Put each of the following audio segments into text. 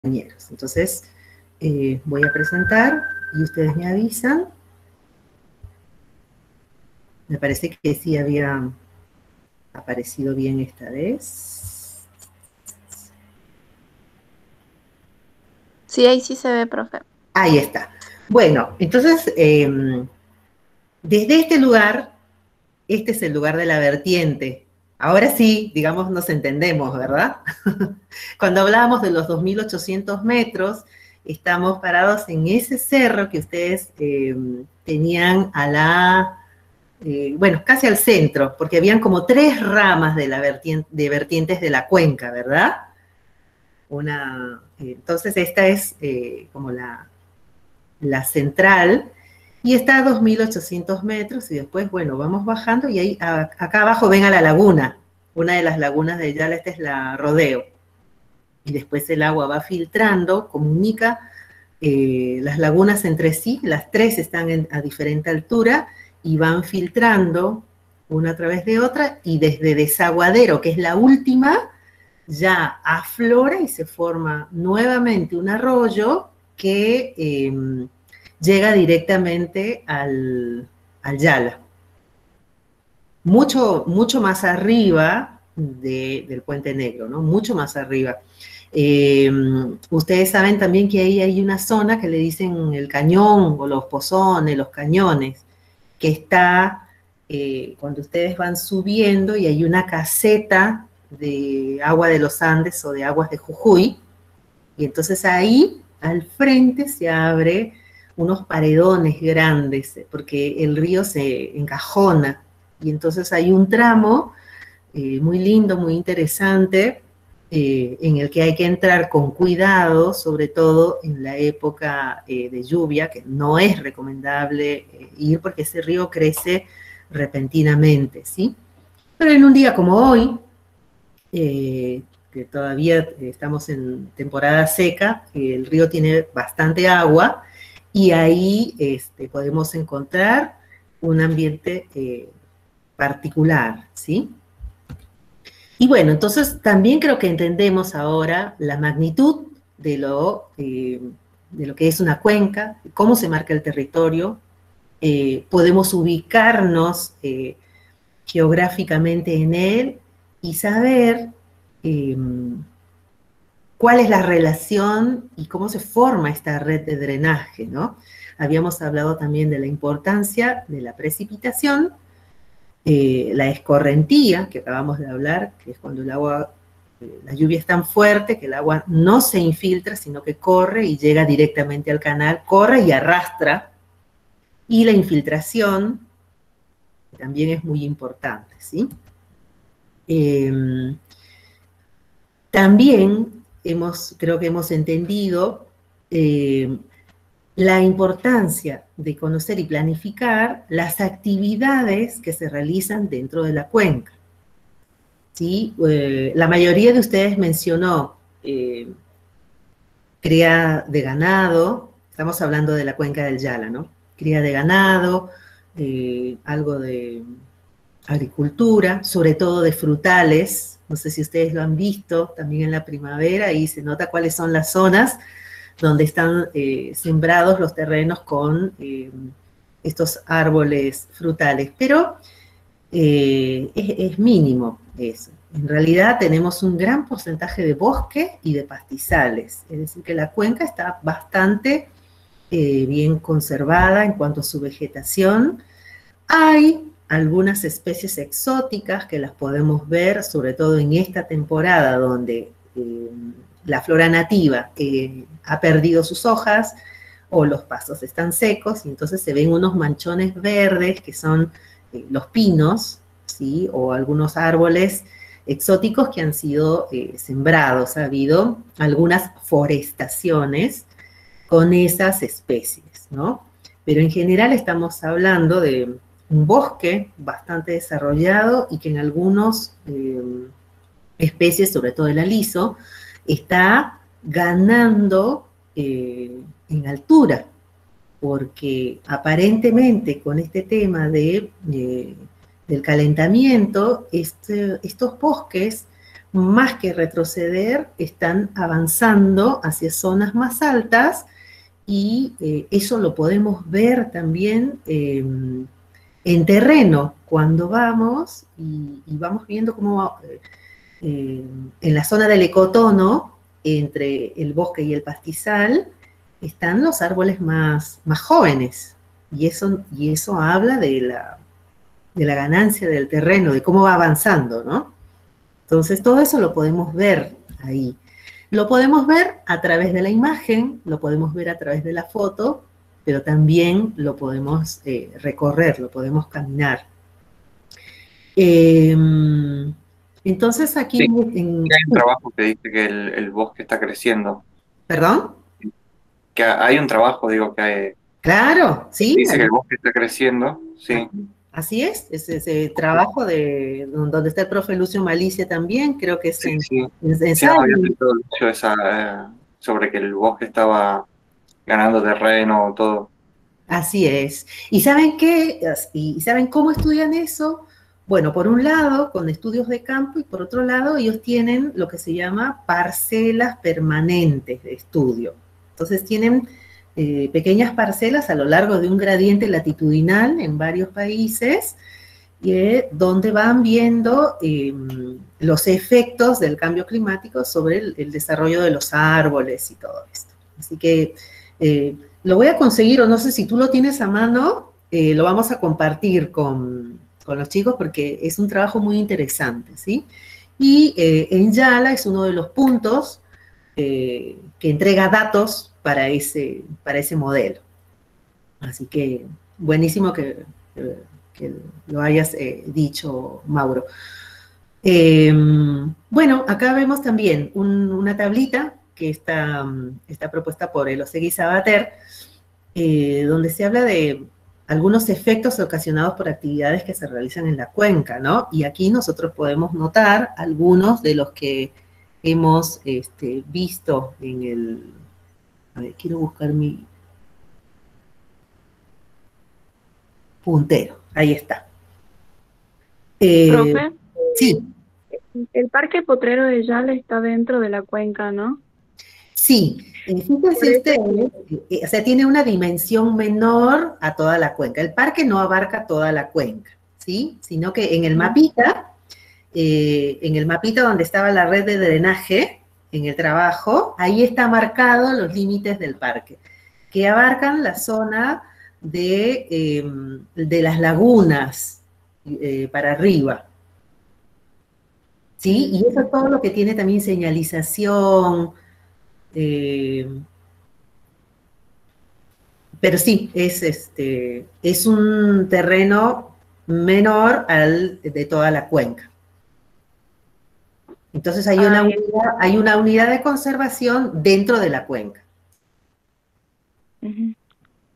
compañeros. Entonces, voy a presentar y ustedes me avisan. Me parece que sí había aparecido bien esta vez. Sí, ahí sí se ve, profe. Ahí está. Bueno, entonces, desde este lugar, este es el lugar de la vertiente. Ahora sí, digamos, nos entendemos, ¿verdad? Cuando hablábamos de los 2.800 metros, estamos parados en ese cerro que ustedes tenían a la, bueno, casi al centro, porque habían como 3 ramas de, de vertientes de la cuenca, ¿verdad? Entonces esta es como la central, y está a 2.800 metros, y después, bueno, vamos bajando, y ahí acá abajo ven a la laguna, una de las lagunas de Yala, esta es la Rodeo, y después el agua va filtrando, comunica las lagunas entre sí, las 3 están a diferente altura, y van filtrando una a través de otra, y desde Desaguadero, que es la última, ya aflora y se forma nuevamente un arroyo que llega directamente al Yala. Mucho más arriba del Puente Negro, ¿no? Mucho más arriba. Ustedes saben también que ahí hay una zona que le dicen el cañón o los pozones, los cañones, que está cuando ustedes van subiendo y hay una caseta de agua de los Andes o de aguas de Jujuy, y entonces ahí al frente se abre unos paredones grandes, porque el río se encajona, y entonces hay un tramo muy lindo, muy interesante, en el que hay que entrar con cuidado, sobre todo en la época de lluvia, que no es recomendable ir porque ese río crece repentinamente, ¿sí? Pero en un día como hoy, que todavía estamos en temporada seca, el río tiene bastante agua, y ahí podemos encontrar un ambiente particular, ¿sí? Y bueno, entonces también creo que entendemos ahora la magnitud de lo que es una cuenca, cómo se marca el territorio, podemos ubicarnos geográficamente en él y saber cuál es la relación y cómo se forma esta red de drenaje, ¿no? Habíamos hablado también de la importancia de la precipitación, la escorrentía, que acabamos de hablar, que es cuando el agua, la lluvia es tan fuerte que el agua no se infiltra, sino que corre y llega directamente al canal, corre y arrastra, y la infiltración, que también es muy importante, ¿sí? También creo que hemos entendido la importancia de conocer y planificar las actividades que se realizan dentro de la cuenca. ¿Sí? La mayoría de ustedes mencionó cría de ganado, estamos hablando de la cuenca del Yala, ¿no? Cría de ganado, algo de agricultura, sobre todo de frutales. No sé si ustedes lo han visto también en la primavera, y se nota cuáles son las zonas donde están sembrados los terrenos con estos árboles frutales, pero es mínimo eso. En realidad tenemos un gran porcentaje de bosque y de pastizales, es decir, que la cuenca está bastante bien conservada en cuanto a su vegetación. Hay algunas especies exóticas que las podemos ver, sobre todo en esta temporada donde la flora nativa ha perdido sus hojas o los pastos están secos, y entonces se ven unos manchones verdes que son los pinos, ¿sí? O algunos árboles exóticos que han sido sembrados. Ha habido algunas forestaciones con esas especies, ¿no? Pero en general estamos hablando de un bosque bastante desarrollado y que en algunas especies, sobre todo el aliso, está ganando en altura, porque aparentemente con este tema del calentamiento, estos bosques más que retroceder, están avanzando hacia zonas más altas y eso lo podemos ver también en terreno, cuando vamos y vamos viendo cómo en la zona del ecotono, entre el bosque y el pastizal, están los árboles más jóvenes. Y eso habla de la ganancia del terreno, de cómo va avanzando, ¿no? Entonces, todo eso lo podemos ver ahí. Lo podemos ver a través de la imagen, lo podemos ver a través de la foto, pero también lo podemos recorrer, lo podemos caminar. Entonces, aquí... Sí, hay un trabajo que dice que el bosque está creciendo. ¿Perdón? Que hay un trabajo, digo, que Claro, sí. dice que el bosque está creciendo, sí. Así es ese trabajo de donde está el profe Lucio Malicia también, creo que es Sí, en había dicho sobre que el bosque estaba ganando terreno, todo. Así es. ¿Y saben qué? ¿Y saben cómo estudian eso? Bueno, por un lado, con estudios de campo, y por otro lado, ellos tienen lo que se llama parcelas permanentes de estudio. Entonces tienen pequeñas parcelas a lo largo de un gradiente latitudinal en varios países, donde van viendo los efectos del cambio climático sobre el desarrollo de los árboles y todo esto. Así que lo voy a conseguir, o no sé si tú lo tienes a mano, lo vamos a compartir con los chicos porque es un trabajo muy interesante, ¿sí? Y en Yala es uno de los puntos que entrega datos para ese modelo. Así que buenísimo que lo hayas dicho, Mauro. Bueno, acá vemos también una tablita que está propuesta por Elosegui Sabater, donde se habla de algunos efectos ocasionados por actividades que se realizan en la cuenca, ¿no? Y aquí nosotros podemos notar algunos de los que hemos visto en el... A ver, quiero buscar mi puntero. Ahí está. Profe, Sí. el Parque Potrero de Yala está dentro de la cuenca, ¿no? Sí. Fíjense ustedes, o sea, tiene una dimensión menor a toda la cuenca. El parque no abarca toda la cuenca, ¿sí? Sino que en el mapita donde estaba la red de drenaje, en el trabajo, ahí está marcado los límites del parque, que abarcan la zona de las lagunas para arriba. ¿Sí? Y eso es todo lo que tiene también señalización. Pero sí, es un terreno menor al de toda la cuenca. Entonces hay una unidad de conservación dentro de la cuenca.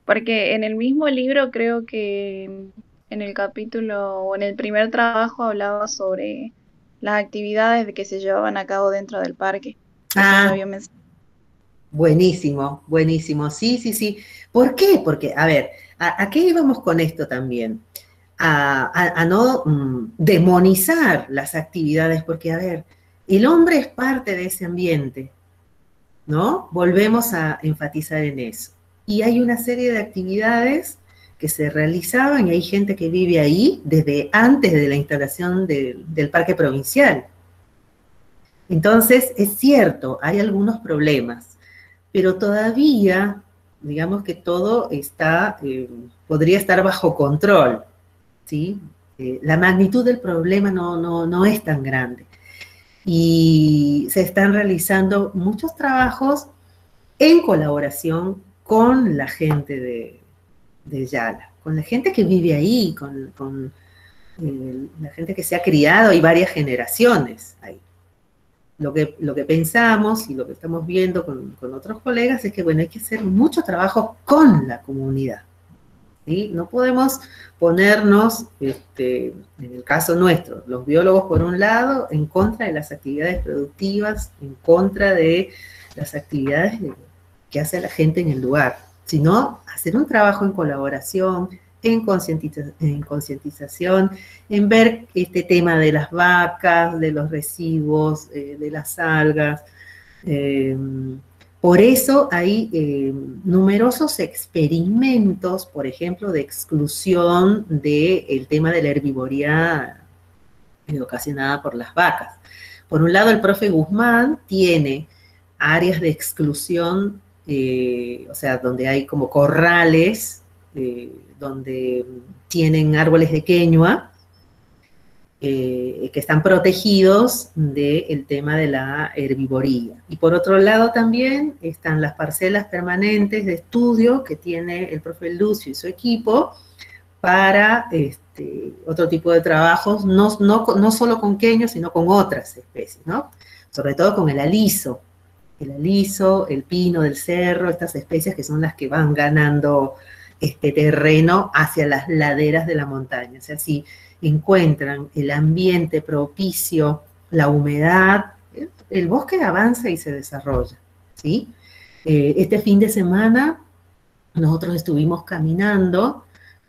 Porque en el mismo libro creo que en el capítulo o en el primer trabajo hablaba sobre las actividades que se llevaban a cabo dentro del parque. Buenísimo, buenísimo. Sí, sí, sí. ¿Por qué? Porque, a ver, ¿a qué íbamos con esto también? A no demonizar las actividades, porque, a ver, el hombre es parte de ese ambiente, ¿no? Volvemos a enfatizar en eso. Y hay una serie de actividades que se realizaban y hay gente que vive ahí desde antes de la instalación del parque provincial. Entonces, es cierto, hay algunos problemas, pero todavía, digamos que todo podría estar bajo control, ¿sí? La magnitud del problema no es tan grande. Y se están realizando muchos trabajos en colaboración con la gente de Yala, con la gente que vive ahí, con la gente que se ha criado, hay varias generaciones ahí. Lo que pensamos y lo que estamos viendo con otros colegas es que, bueno, hay que hacer mucho trabajo con la comunidad, ¿sí? No podemos ponernos, en el caso nuestro, los biólogos por un lado, en contra de las actividades productivas, en contra de las actividades que hace la gente en el lugar, sino hacer un trabajo en colaboración, en concientización, en ver este tema de las vacas, de los residuos, de las algas. Por eso hay numerosos experimentos, por ejemplo, de exclusión del tema de la herbivoría ocasionada por las vacas. Por un lado, el profe Guzmán tiene áreas de exclusión, o sea, donde hay como corrales, donde tienen árboles de queñua, que están protegidos del tema de la herbivoría. Y por otro lado también están las parcelas permanentes de estudio que tiene el profe Lucio y su equipo para otro tipo de trabajos, no solo con queños, sino con otras especies, ¿no? Sobre todo con el aliso, el pino del cerro, estas especies que son las que van ganando este terreno hacia las laderas de la montaña. O sea, si encuentran el ambiente propicio, la humedad, el bosque avanza y se desarrolla, ¿sí? Este fin de semana nosotros estuvimos caminando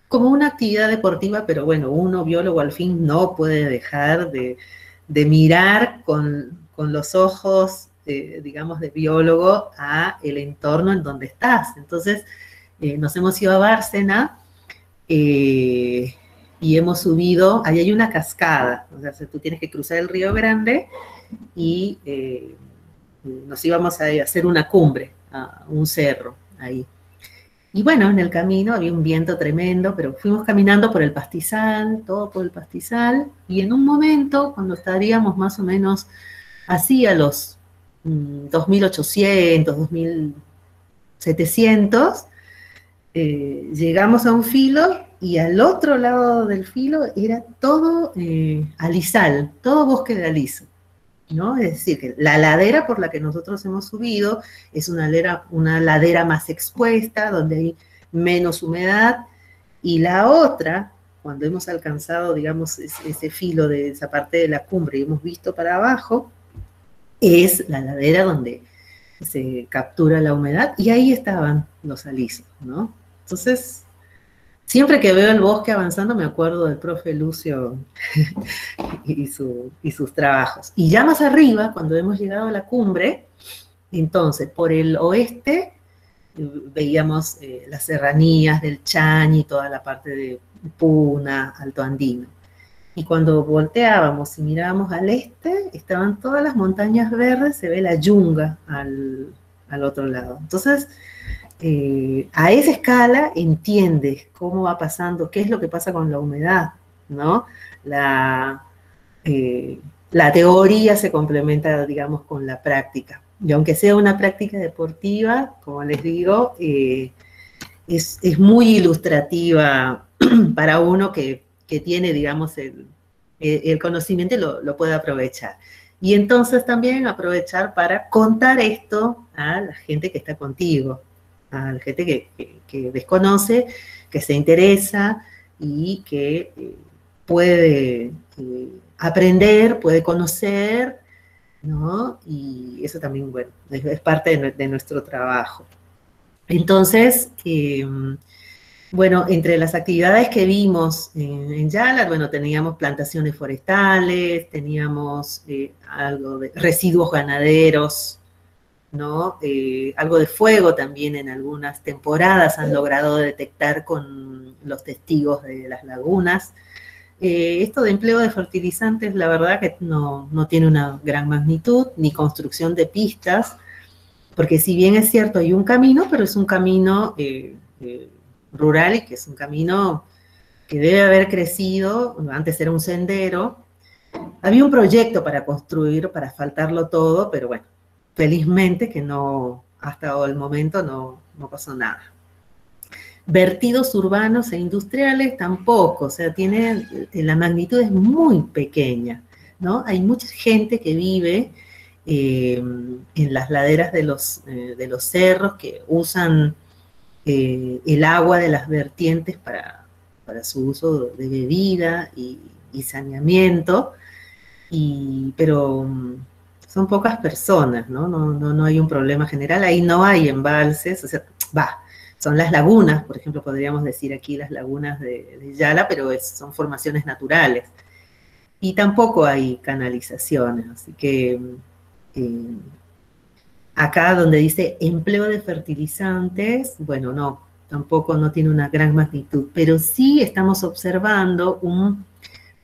como una actividad deportiva, pero bueno, uno biólogo al fin no puede dejar de mirar con los ojos, digamos, de biólogo a el entorno en donde estás. Entonces, nos hemos ido a Bárcena y hemos subido, ahí hay una cascada, o sea, tú tienes que cruzar el Río Grande y nos íbamos a hacer una cumbre, a un cerro ahí. Y bueno, en el camino había un viento tremendo, pero fuimos caminando por el pastizal, todo por el pastizal, y en un momento, cuando estaríamos más o menos así a los 2.800, 2.700, llegamos a un filo y al otro lado del filo era todo alisal, todo bosque de aliso, ¿no? Es decir, que la ladera por la que nosotros hemos subido es una ladera más expuesta, donde hay menos humedad, y la otra, cuando hemos alcanzado, digamos, ese filo de esa parte de la cumbre y hemos visto para abajo, es la ladera donde se captura la humedad, y ahí estaban los alisos, ¿no? Entonces, siempre que veo el bosque avanzando me acuerdo del profe Lucio y sus trabajos. Y ya más arriba, cuando hemos llegado a la cumbre, entonces por el oeste veíamos las serranías del Chañi, toda la parte de Puna, Alto Andino. Y cuando volteábamos y mirábamos al este, estaban todas las montañas verdes, se ve la yunga al otro lado. Entonces, a esa escala entiendes cómo va pasando, qué es lo que pasa con la humedad, ¿no? La teoría se complementa, digamos, con la práctica. Y aunque sea una práctica deportiva, como les digo, es muy ilustrativa para uno que tiene, digamos, el conocimiento y lo puede aprovechar. Y entonces también aprovechar para contar esto a la gente que está contigo, a la gente que desconoce, que se interesa y que puede aprender, puede conocer, ¿no? Y eso también, bueno, es parte de nuestro trabajo. Entonces, bueno, entre las actividades que vimos en Yala, bueno, teníamos plantaciones forestales, teníamos algo de residuos ganaderos, ¿no? Algo de fuego también en algunas temporadas han logrado detectar con los testigos de las lagunas. Esto de empleo de fertilizantes, la verdad que no tiene una gran magnitud, ni construcción de pistas, porque si bien es cierto hay un camino, pero es un camino rural y que es un camino que debe haber crecido, antes era un sendero. Había un proyecto para construir, para asfaltarlo todo, pero bueno, felizmente que no, hasta el momento no pasó nada. Vertidos urbanos e industriales tampoco, o sea, la magnitud es muy pequeña, ¿no? Hay mucha gente que vive en las laderas de los cerros, que usan el agua de las vertientes para su uso de bebida y saneamiento, pero son pocas personas, ¿no? No hay un problema general, ahí no hay embalses, o sea, son las lagunas, por ejemplo, podríamos decir aquí las lagunas de Yala, pero son formaciones naturales. Y tampoco hay canalizaciones, así que acá donde dice empleo de fertilizantes, bueno, no, tampoco no tiene una gran magnitud, pero sí estamos observando un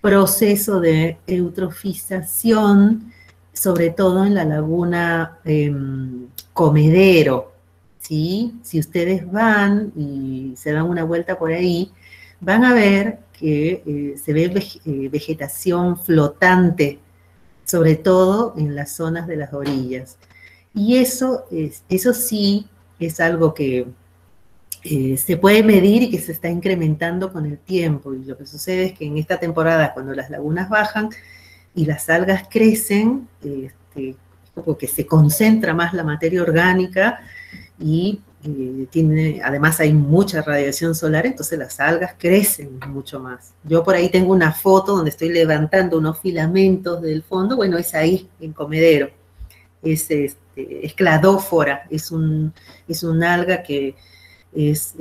proceso de eutrofización, sobre todo en la laguna Comedero, ¿sí? Si ustedes van y se dan una vuelta por ahí, van a ver que se ve vegetación flotante, sobre todo en las zonas de las orillas. Y eso sí es algo que se puede medir y que se está incrementando con el tiempo. Y lo que sucede es que en esta temporada, cuando las lagunas bajan y las algas crecen, como que se concentra más la materia orgánica y además hay mucha radiación solar, entonces las algas crecen mucho más. Yo por ahí tengo una foto donde estoy levantando unos filamentos del fondo, bueno, es ahí, en Comedero. Es cladófora, es un alga que es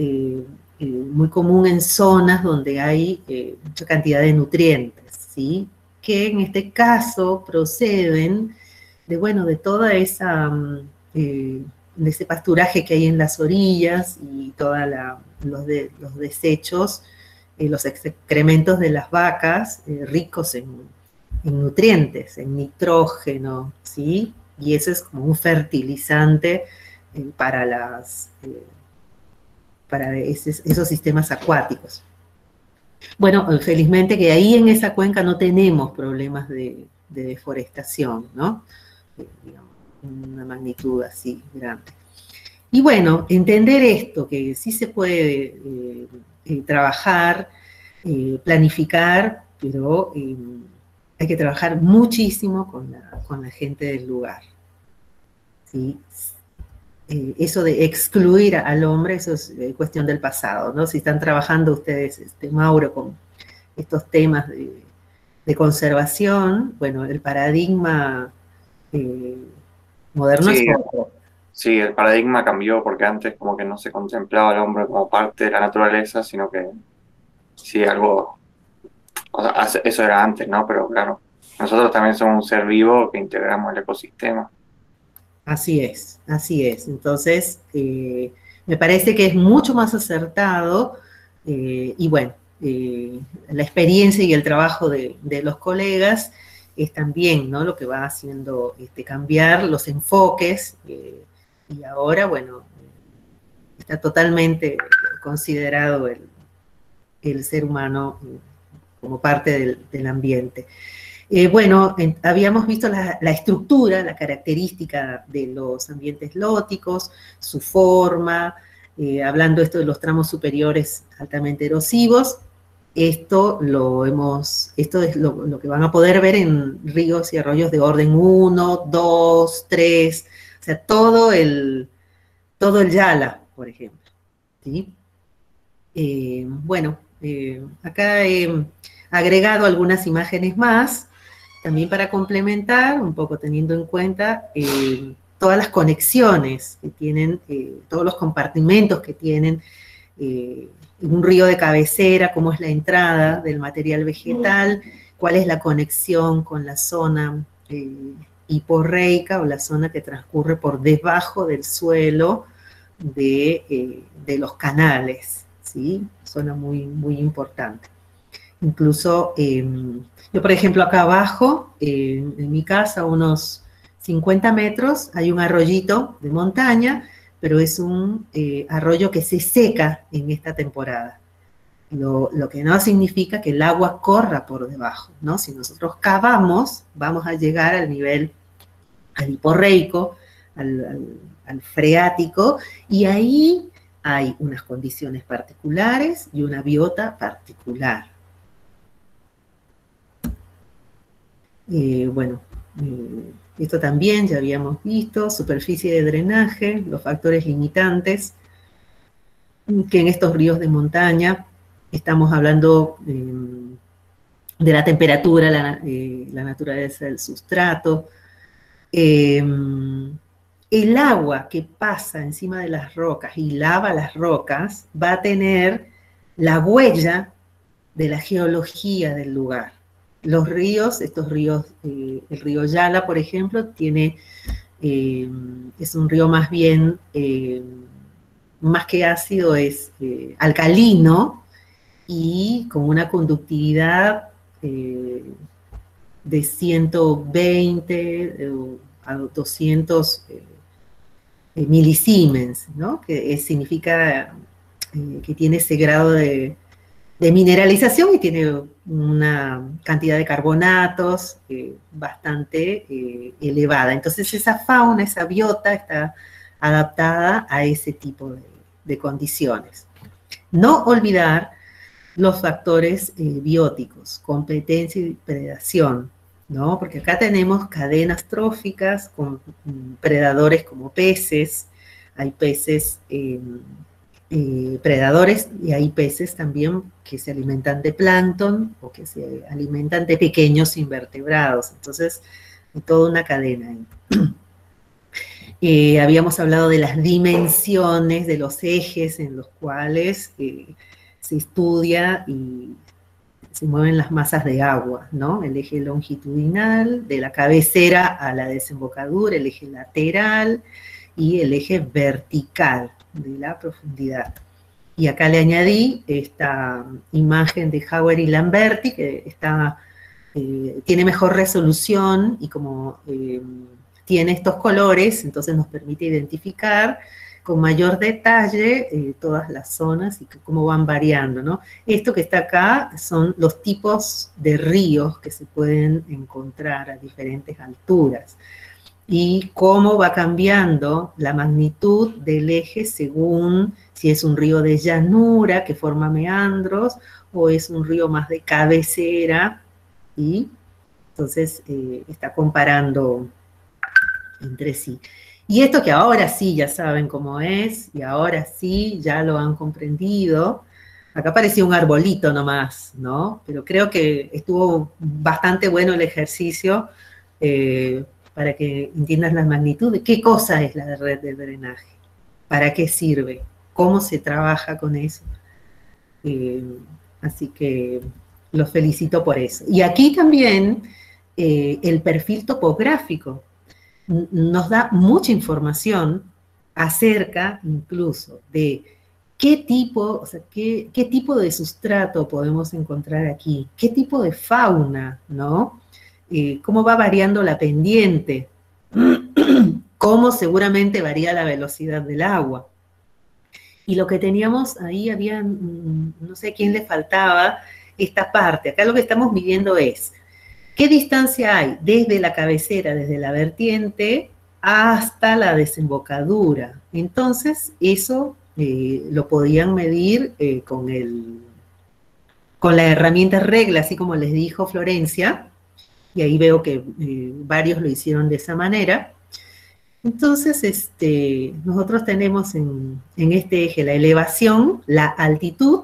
muy común en zonas donde hay mucha cantidad de nutrientes, ¿sí? Que en este caso proceden de toda esa, de ese pasturaje que hay en las orillas y todos los desechos, los excrementos de las vacas, ricos en nutrientes, en nitrógeno, ¿sí? Y eso es como un fertilizante para esos sistemas acuáticos. Bueno, felizmente que ahí en esa cuenca no tenemos problemas de deforestación, ¿no? Digamos, una magnitud así grande. Y bueno, entender esto, que sí se puede trabajar, planificar, pero hay que trabajar muchísimo con la gente del lugar, ¿sí? Eso de excluir al hombre, eso es cuestión del pasado, ¿no? Si están trabajando ustedes, Mauro, con estos temas de conservación, bueno, el paradigma moderno es otro. Sí, el paradigma cambió porque antes como que no se contemplaba al hombre como parte de la naturaleza, sino que sí, algo, o sea, eso era antes, ¿no? Pero claro, nosotros también somos un ser vivo que integramos el ecosistema. Así es, así es. Entonces, me parece que es mucho más acertado y bueno, la experiencia y el trabajo de los colegas es también, ¿no?, lo que va haciendo cambiar los enfoques y ahora, bueno, está totalmente considerado el ser humano como parte del ambiente. Bueno, habíamos visto la estructura, la característica de los ambientes lóticos, su forma, hablando esto de los tramos superiores altamente erosivos. Esto es lo que van a poder ver en ríos y arroyos de orden 1, 2, 3, o sea, todo el Yala, por ejemplo, ¿sí? Bueno, acá he agregado algunas imágenes más, también para complementar, un poco teniendo en cuenta todas las conexiones que tienen, todos los compartimentos que tienen un río de cabecera, cómo es la entrada del material vegetal, cuál es la conexión con la zona hiporreica o la zona que transcurre por debajo del suelo de los canales, ¿sí? Zona muy, muy importante. Incluso, yo por ejemplo acá abajo, en mi casa, unos 50 metros, hay un arroyito de montaña, pero es un arroyo que se seca en esta temporada. Lo que no significa que el agua corra por debajo, ¿no? Si nosotros cavamos, vamos a llegar al nivel, al hiporreico, al freático, y ahí hay unas condiciones particulares y una biota particular. Bueno, esto también ya habíamos visto, superficie de drenaje, los factores limitantes, que en estos ríos de montaña estamos hablando de la temperatura, la naturaleza del sustrato, el agua que pasa encima de las rocas y lava las rocas va a tener la huella de la geología del lugar. Los ríos, estos ríos, el río Yala, por ejemplo, es un río más bien, más que ácido, es alcalino y con una conductividad de 120 a 200 milisiemens, ¿no? Que significa que tiene ese grado de mineralización y tiene una cantidad de carbonatos bastante elevada. Entonces esa fauna, esa biota está adaptada a ese tipo de condiciones. No olvidar los factores bióticos, competencia y predación, ¿no? Porque acá tenemos cadenas tróficas con predadores como peces, hay peces predadores y hay peces también que se alimentan de plancton o que se alimentan de pequeños invertebrados. Entonces, hay toda una cadena ahí. Habíamos hablado de las dimensiones, de los ejes en los cuales se estudia y se mueven las masas de agua, ¿no? El eje longitudinal, de la cabecera a la desembocadura, el eje lateral y el eje vertical de la profundidad. Y acá le añadí esta imagen de Hauer y Lamberti, que tiene mejor resolución y como tiene estos colores, entonces nos permite identificar con mayor detalle todas las zonas y cómo van variando, ¿no? Esto que está acá son los tipos de ríos que se pueden encontrar a diferentes alturas y cómo va cambiando la magnitud del eje según si es un río de llanura que forma meandros o es un río más de cabecera, y entonces está comparando entre sí. Y esto que ahora sí ya saben cómo es, y ahora sí ya lo han comprendido. Acá parecía un arbolito nomás, ¿no? Pero creo que estuvo bastante bueno el ejercicio para que entiendas la magnitud de qué cosa es la red de drenaje, para qué sirve, cómo se trabaja con eso. Así que los felicito por eso. Y aquí también el perfil topográfico nos da mucha información acerca incluso de qué tipo, o sea, qué tipo de sustrato podemos encontrar aquí, qué tipo de fauna, ¿no? Cómo va variando la pendiente, cómo seguramente varía la velocidad del agua. Y lo que teníamos ahí, había, no sé a quién le faltaba esta parte. Acá lo que estamos midiendo es ¿qué distancia hay desde la cabecera, desde la vertiente, hasta la desembocadura? Entonces, eso lo podían medir con la herramienta regla, así como les dijo Florencia, y ahí veo que varios lo hicieron de esa manera. Entonces, nosotros tenemos en este eje la elevación, la altitud,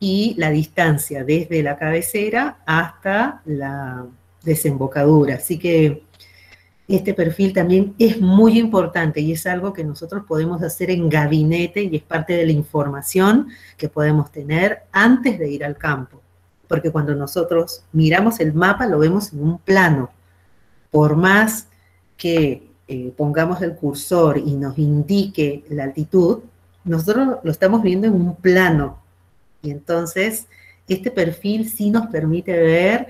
y la distancia desde la cabecera hasta la desembocadura. Así que este perfil también es muy importante y es algo que nosotros podemos hacer en gabinete y es parte de la información que podemos tener antes de ir al campo. Porque cuando nosotros miramos el mapa lo vemos en un plano. Por más que pongamos el cursor y nos indique la altitud, nosotros lo estamos viendo en un plano. Y entonces, este perfil sí nos permite ver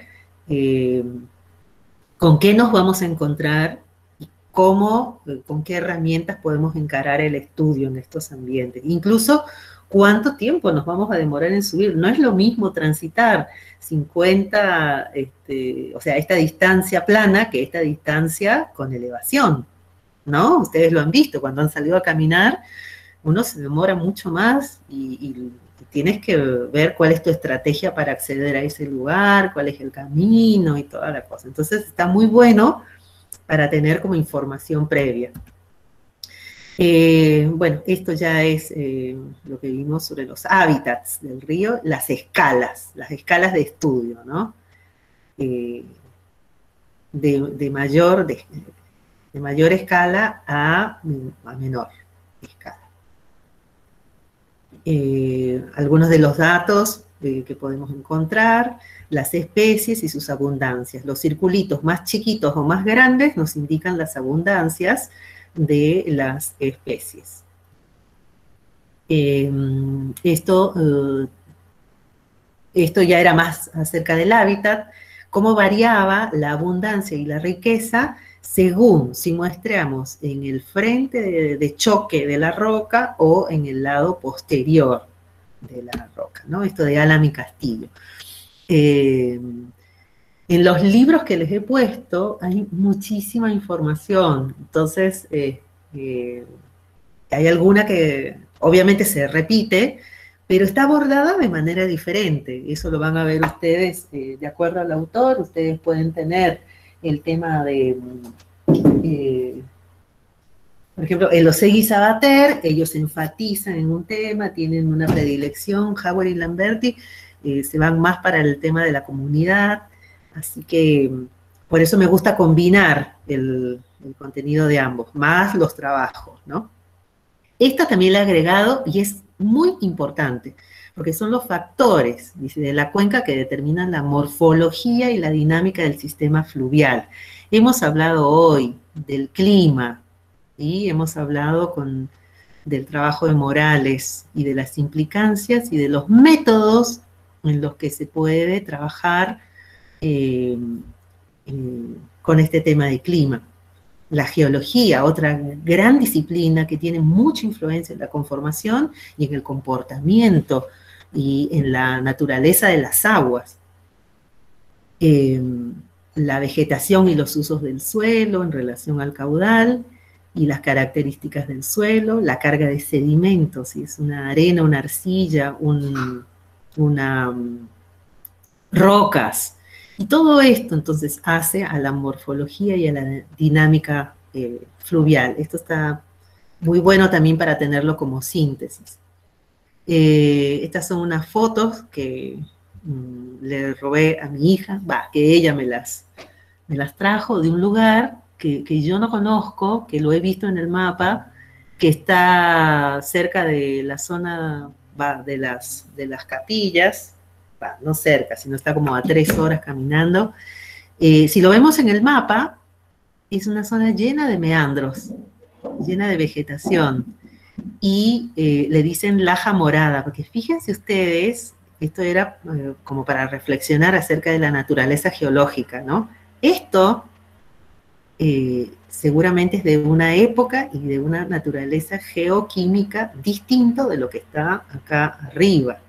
con qué nos vamos a encontrar y cómo, con qué herramientas podemos encarar el estudio en estos ambientes. Incluso, cuánto tiempo nos vamos a demorar en subir. No es lo mismo transitar 50, o sea, esta distancia plana que esta distancia con elevación, ¿no? Ustedes lo han visto, cuando han salido a caminar, uno se demora mucho más y tienes que ver cuál es tu estrategia para acceder a ese lugar, cuál es el camino y toda la cosa. Entonces está muy bueno para tener como información previa. Bueno, esto ya es lo que vimos sobre los hábitats del río, las escalas de estudio, ¿no? De mayor de mayor escala a menor escala. Algunos de los datos que podemos encontrar, las especies y sus abundancias. Los circulitos más chiquitos o más grandes nos indican las abundancias de las especies. Esto ya era más acerca del hábitat, cómo variaba la abundancia y la riqueza según si muestreamos en el frente de choque de la roca o en el lado posterior de la roca, ¿no? Esto de Alam y Castillo. En los libros que les he puesto hay muchísima información, entonces hay alguna que obviamente se repite, pero está abordada de manera diferente. Eso lo van a ver ustedes de acuerdo al autor. Ustedes pueden tener el tema de, por ejemplo, el Oseguy Sabater, ellos enfatizan en un tema, tienen una predilección. Hauer y Lamberti se van más para el tema de la comunidad, así que por eso me gusta combinar el contenido de ambos, más los trabajos, ¿no? Esta también la he agregado y es muy importante, porque son los factores, dice, de la cuenca que determinan la morfología y la dinámica del sistema fluvial. Hemos hablado hoy del clima, y hemos hablado del trabajo de Morales y de las implicancias y de los métodos en los que se puede trabajar con este tema de clima. La geología, otra gran disciplina que tiene mucha influencia en la conformación y en el comportamiento y en la naturaleza de las aguas. La vegetación y los usos del suelo en relación al caudal y las características del suelo, la carga de sedimentos, si es una arena, una arcilla, rocas. Y todo esto entonces hace a la morfología y a la dinámica fluvial. Esto está muy bueno también para tenerlo como síntesis. Estas son unas fotos que le robé a mi hija, que ella me las trajo de un lugar que yo no conozco, que lo he visto en el mapa, que está cerca de la zona de las capillas, no cerca, sino está como a 3 horas caminando. Si lo vemos en el mapa, es una zona llena de meandros, llena de vegetación, y le dicen laja morada, porque fíjense ustedes, esto era como para reflexionar acerca de la naturaleza geológica, ¿no? Esto seguramente es de una época y de una naturaleza geoquímica distinto de lo que está acá arriba.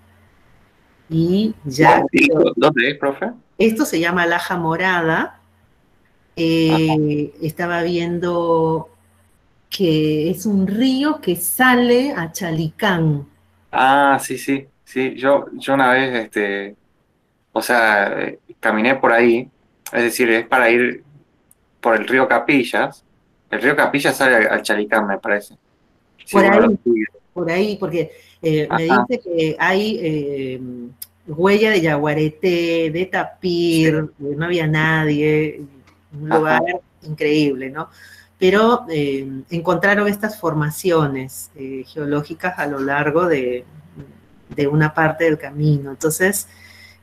Y ya... ¿Dónde es, profe? Esto se llama laja morada. Estaba viendo que es un río que sale a Chalicán. Ah, sí. Yo una vez, o sea, caminé por ahí, es decir, es para ir por el río Capillas. El río Capillas sale al Chalicán, me parece. Sí, por ahí, porque me dice que hay huella de Yaguareté, de Tapir, sí. No había nadie, un lugar increíble, ¿no? Pero encontraron estas formaciones geológicas a lo largo de una parte del camino. Entonces,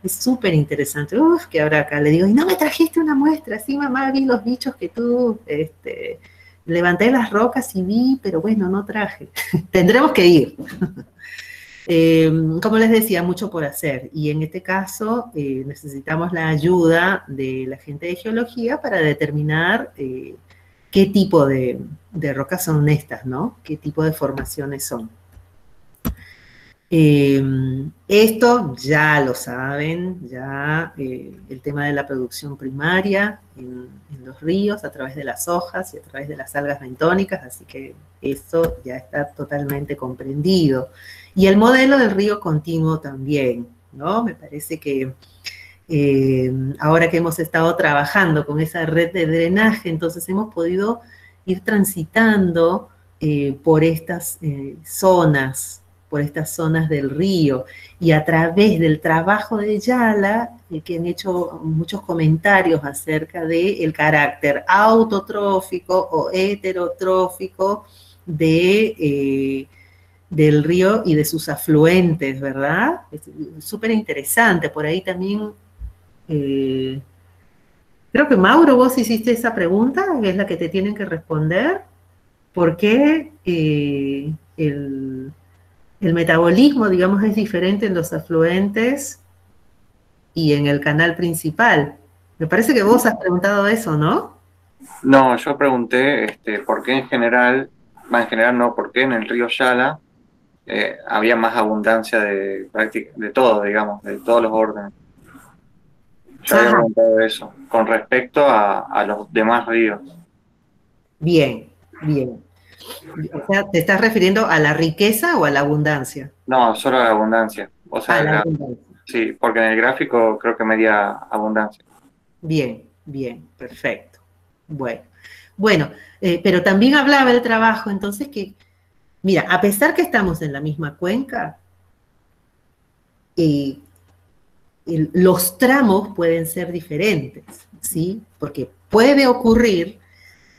es súper interesante. Uf, que ahora acá le digo, ¿y no me trajiste una muestra? Sí, mamá, vi los bichos que tú levanté las rocas y vi, pero bueno, no traje. Tendremos que ir. Como les decía, mucho por hacer. Y en este caso, necesitamos la ayuda de la gente de geología para determinar qué tipo de rocas son estas, ¿no? Qué tipo de formaciones son. Esto ya lo saben, ya el tema de la producción primaria en los ríos a través de las hojas y a través de las algas bentónicas, así que eso ya está totalmente comprendido. Y el modelo del río continuo también, ¿no? Me parece que ahora que hemos estado trabajando con esa red de drenaje, entonces hemos podido ir transitando por estas zonas por estas zonas del río, y a través del trabajo de Yala, que han hecho muchos comentarios acerca del carácter autotrófico o heterotrófico del río y de sus afluentes, ¿verdad? Es súper interesante. Por ahí también, creo que Mauro, vos hiciste esa pregunta, que es la que te tienen que responder. ¿Por qué el metabolismo, digamos, es diferente en los afluentes y en el canal principal? Me parece que vos has preguntado eso, ¿no? No, yo pregunté por qué en general no, por qué en el río Yala había más abundancia de todo, digamos, de todos los órdenes. Yo había preguntado eso, con respecto a los demás ríos. Bien, bien. O sea, ¿te estás refiriendo a la riqueza o a la abundancia? No, solo a la abundancia. O sea, la abundancia. Sí, porque en el gráfico creo que medía abundancia. Bien, bien, perfecto. Bueno, pero también hablaba del trabajo, entonces que, mira, a pesar que estamos en la misma cuenca, los tramos pueden ser diferentes, ¿sí? Porque puede ocurrir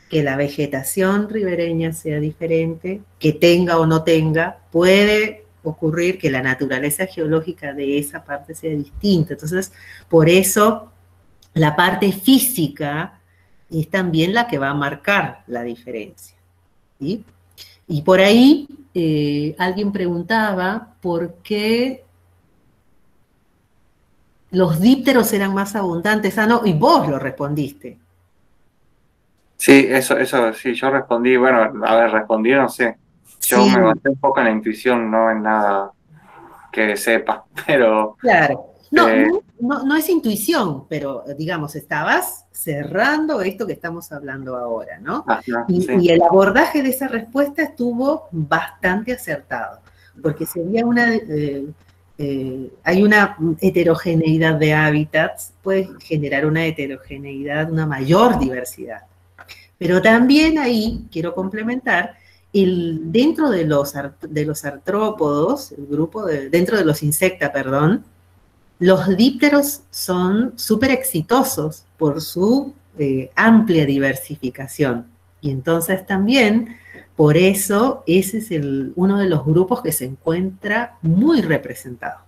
que la vegetación ribereña sea diferente, que tenga o no tenga, puede ocurrir que la naturaleza geológica de esa parte sea distinta. Entonces, por eso la parte física es también la que va a marcar la diferencia, ¿sí? Y por ahí alguien preguntaba por qué los dípteros eran más abundantes. Ah, no, y vos lo respondiste. Sí, eso sí, yo respondí, bueno, a ver, respondí, no sé. Yo Sí. me basé un poco en la intuición, no en nada que sepa, pero... Claro. No es intuición, pero digamos, estabas cerrando esto que estamos hablando ahora, ¿no? Sí. Y el abordaje de esa respuesta estuvo bastante acertado, porque sería hay una heterogeneidad de hábitats, puede generar una heterogeneidad, una mayor diversidad. Pero también ahí quiero complementar, dentro de los artrópodos, dentro de los insecta, perdón, los dípteros son súper exitosos por su amplia diversificación. Y entonces también, por eso, ese es uno de los grupos que se encuentra muy representado.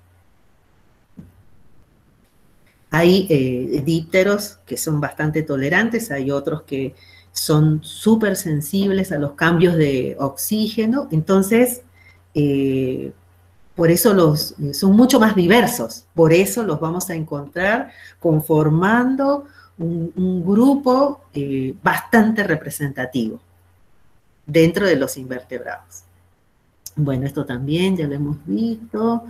Hay dípteros que son bastante tolerantes, hay otros que son súper sensibles a los cambios de oxígeno, entonces por eso son mucho más diversos, por eso los vamos a encontrar conformando un grupo bastante representativo dentro de los invertebrados. Bueno, esto también ya lo hemos visto.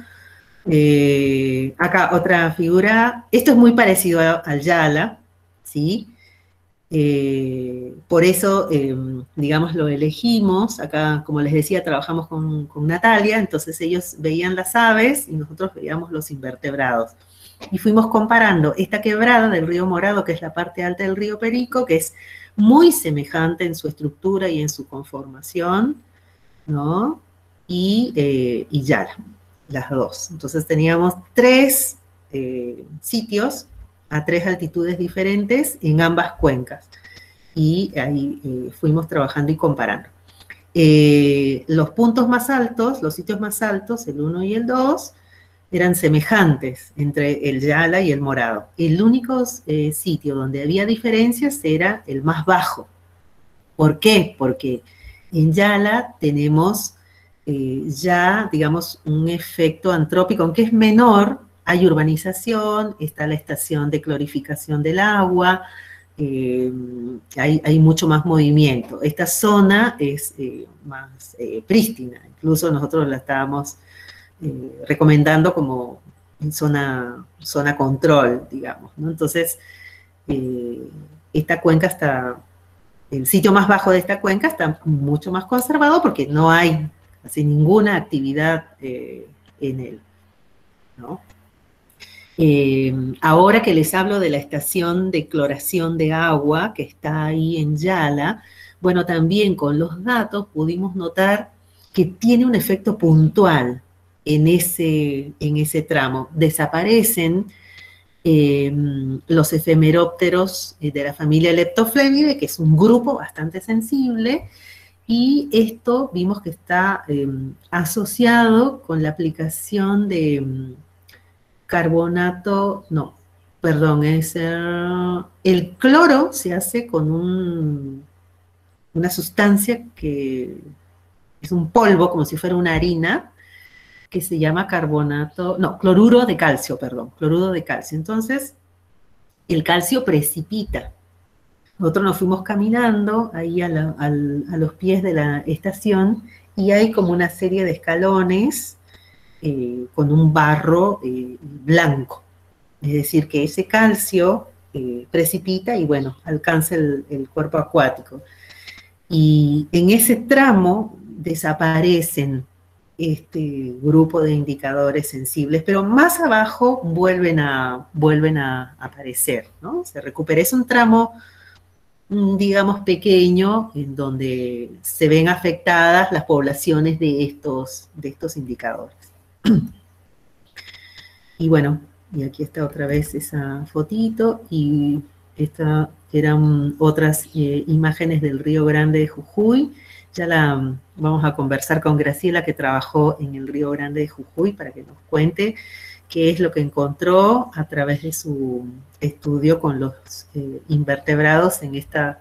Acá otra figura, esto es muy parecido al Yala, ¿sí? Por eso, digamos, lo elegimos. Acá, como les decía, trabajamos con Natalia, entonces ellos veían las aves y nosotros veíamos los invertebrados. Y fuimos comparando esta quebrada del río Morado, que es la parte alta del río Perico, que es muy semejante en su estructura y en su conformación, ¿no? Y Yala, las dos. Entonces teníamos 3 sitios a 3 altitudes diferentes en ambas cuencas. Y ahí fuimos trabajando y comparando. Los puntos más altos, los sitios más altos, el 1 y el 2, eran semejantes entre el Yala y el Morado. El único sitio donde había diferencias era el más bajo. ¿Por qué? Porque en Yala tenemos ya, digamos, un efecto antrópico, aunque es menor. Hay urbanización, está la estación de clorificación del agua, hay mucho más movimiento. Esta zona es más prístina, incluso nosotros la estábamos recomendando como zona control, digamos, ¿no? Entonces, esta cuenca el sitio más bajo de esta cuenca está mucho más conservado porque no hay casi ninguna actividad en él, ¿no? Ahora que les hablo de la estación de cloración de agua que está ahí en Yala, bueno, también con los datos pudimos notar que tiene un efecto puntual en ese tramo. Desaparecen los efemerópteros de la familia Leptoflemidae, que es un grupo bastante sensible, y esto vimos que está asociado con la aplicación de carbonato, no, perdón, es el cloro se hace con una sustancia que es un polvo, como si fuera una harina, que se llama carbonato, no, cloruro de calcio, perdón, cloruro de calcio. Entonces, el calcio precipita. Nosotros nos fuimos caminando ahí a los pies de la estación y hay como una serie de escalones con un barro blanco. Es decir, que ese calcio precipita y, bueno, alcanza el cuerpo acuático. Y en ese tramo desaparecen este grupo de indicadores sensibles, pero más abajo vuelven a aparecer, ¿no? Se recupera. Es un tramo, digamos, pequeño, en donde se ven afectadas las poblaciones de estos indicadores. Y bueno, y aquí está otra vez esa fotito, y esta eran otras imágenes del Río Grande de Jujuy. Ya la vamos a conversar con Graciela, que trabajó en el Río Grande de Jujuy, para que nos cuente qué es lo que encontró a través de su estudio con los invertebrados en esta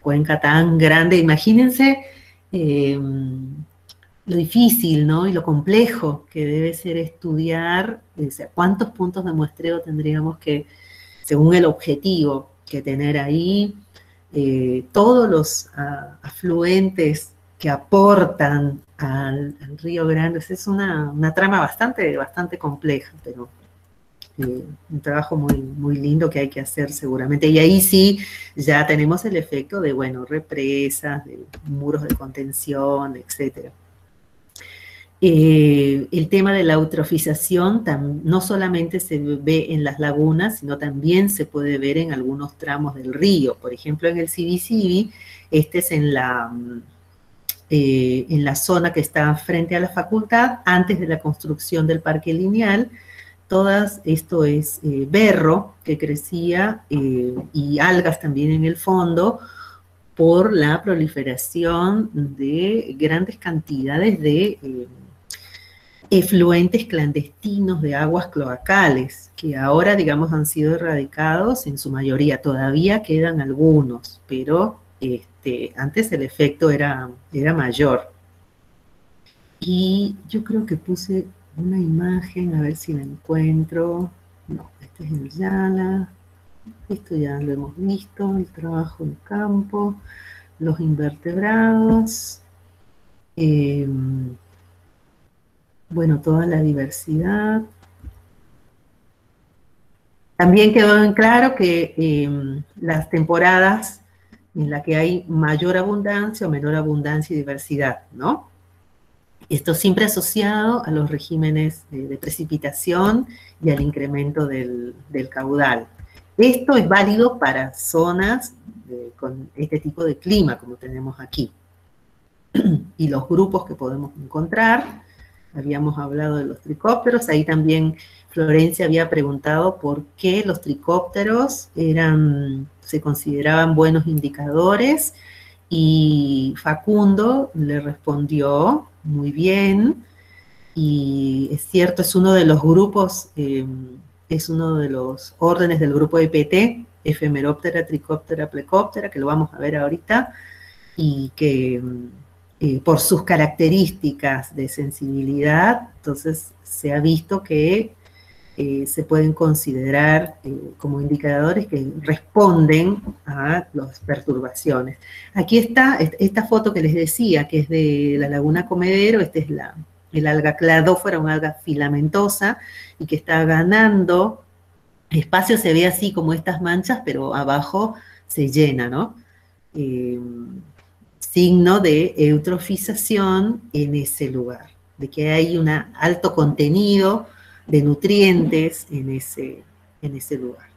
cuenca tan grande. Imagínense lo difícil, ¿no? Y lo complejo que debe ser estudiar, o sea, cuántos puntos de muestreo tendríamos que, según el objetivo, que tener ahí, todos los afluentes que aportan al Río Grande. Es una trama bastante compleja, pero un trabajo muy lindo que hay que hacer seguramente. Y ahí sí ya tenemos el efecto de, bueno, represas, de muros de contención, etcétera. El tema de la eutrofización no solamente se ve en las lagunas, sino también se puede ver en algunos tramos del río. Por ejemplo, en el Sibi-Sibi, este es en la zona que está frente a la facultad, antes de la construcción del parque lineal. Esto es berro que crecía y algas también en el fondo, por la proliferación de grandes cantidades de efluentes clandestinos de aguas cloacales, que ahora, digamos, han sido erradicados en su mayoría. Todavía quedan algunos, pero antes el efecto era mayor. Y yo creo que puse una imagen, a ver si la encuentro. No, este es el Yala. Esto ya lo hemos visto, el trabajo en campo, los invertebrados. Bueno, toda la diversidad. También quedó en claro que las temporadas en las que hay mayor abundancia o menor abundancia y diversidad, ¿no? Esto siempre asociado a los regímenes de precipitación y al incremento del caudal. Esto es válido para zonas con este tipo de clima, como tenemos aquí. Y los grupos que podemos encontrar. Habíamos hablado de los tricópteros, ahí también Florencia había preguntado por qué los tricópteros se consideraban buenos indicadores, y Facundo le respondió muy bien, y es cierto, es uno de los grupos, es uno de los órdenes del grupo EPT, Efemeróptera, Tricóptera, Plecóptera, que lo vamos a ver ahorita, y que por sus características de sensibilidad, entonces se ha visto que se pueden considerar como indicadores que responden a las perturbaciones. Aquí está esta foto que les decía, que es de la laguna Comedero. Este es el alga Cladófora, una alga filamentosa, y que está ganando espacio. Se ve así como estas manchas, pero abajo se llena, ¿no? Signo de eutrofización en ese lugar, de que hay un alto contenido de nutrientes en ese lugar.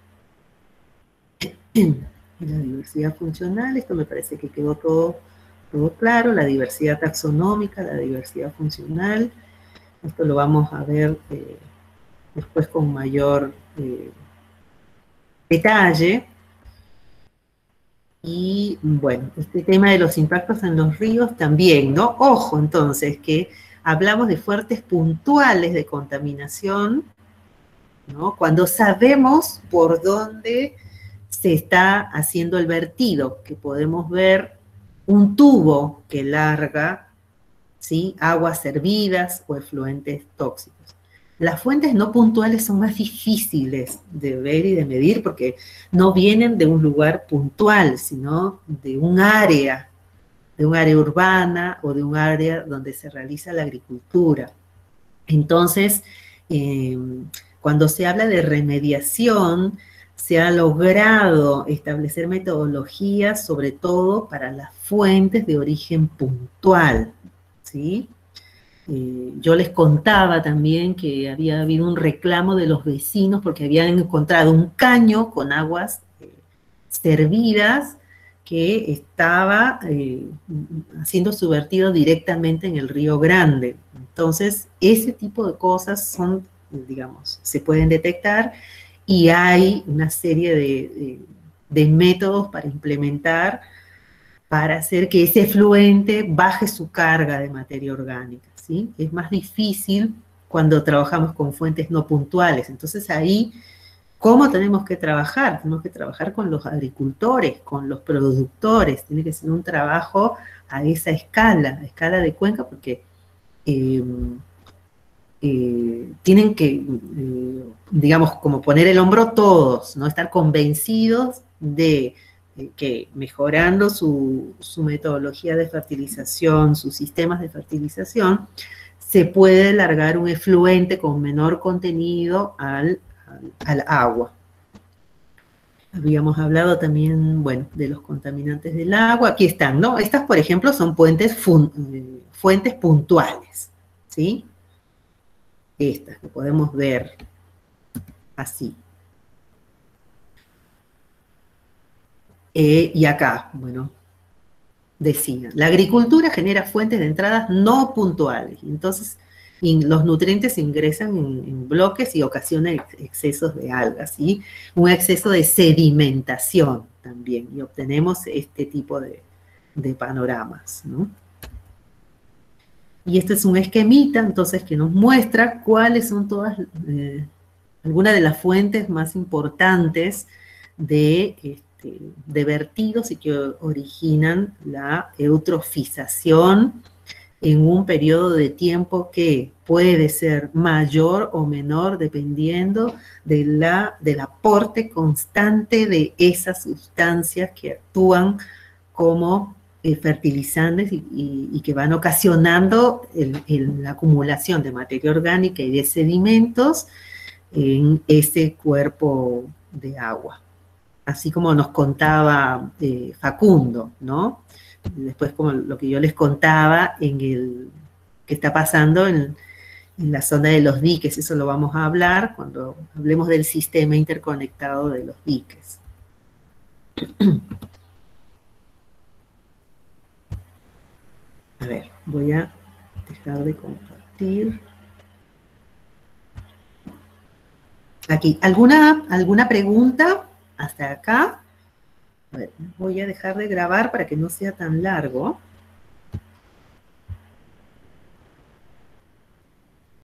La diversidad funcional, esto me parece que quedó todo todo claro, la diversidad taxonómica, la diversidad funcional. Esto lo vamos a ver después con mayor detalle. Y bueno, este tema de los impactos en los ríos también, ¿no? Ojo, entonces, que hablamos de fuentes puntuales de contaminación, ¿no? Cuando sabemos por dónde se está haciendo el vertido, que podemos ver un tubo que larga, ¿sí?, aguas hervidas o efluentes tóxicos. Las fuentes no puntuales son más difíciles de ver y de medir porque no vienen de un lugar puntual, sino de un área urbana o de un área donde se realiza la agricultura. Entonces, cuando se habla de remediación, se ha logrado establecer metodologías, sobre todo para las fuentes de origen puntual, ¿sí? Yo les contaba también que había habido un reclamo de los vecinos porque habían encontrado un caño con aguas servidas que estaba haciendo su vertido directamente en el Río Grande. Entonces, ese tipo de cosas son, digamos, se pueden detectar y hay una serie de métodos para implementar para hacer que ese efluente baje su carga de materia orgánica, ¿sí? Es más difícil cuando trabajamos con fuentes no puntuales. Entonces ahí, ¿cómo tenemos que trabajar? Tenemos que trabajar con los agricultores, con los productores. Tiene que ser un trabajo a esa escala, a escala de cuenca, porque tienen que, digamos, como poner el hombro todos, ¿no? Estar convencidos de que mejorando su metodología de fertilización, sus sistemas de fertilización, se puede largar un efluente con menor contenido al agua. Habíamos hablado también, bueno, de los contaminantes del agua. Aquí están, ¿no? Estas, por ejemplo, son fuentes puntuales, ¿sí? Estas que podemos ver así. Y acá, bueno, decía, la agricultura genera fuentes de entradas no puntuales, entonces los nutrientes ingresan en bloques y ocasiona excesos de algas, y un exceso de sedimentación también, y obtenemos este tipo de panoramas, ¿no? Y este es un esquemita, entonces, que nos muestra cuáles son todas, algunas de las fuentes más importantes de vertidos y que originan la eutrofización en un periodo de tiempo que puede ser mayor o menor dependiendo del aporte constante de esas sustancias que actúan como fertilizantes y que van ocasionando la acumulación de materia orgánica y de sedimentos en ese cuerpo de agua. Así como nos contaba Facundo, ¿no? Después, como lo que yo les contaba que está pasando en la zona de los diques, eso lo vamos a hablar cuando hablemos del sistema interconectado de los diques. A ver, voy a dejar de compartir. Aquí, ¿alguna pregunta hasta acá? A ver, voy a dejar de grabar para que no sea tan largo.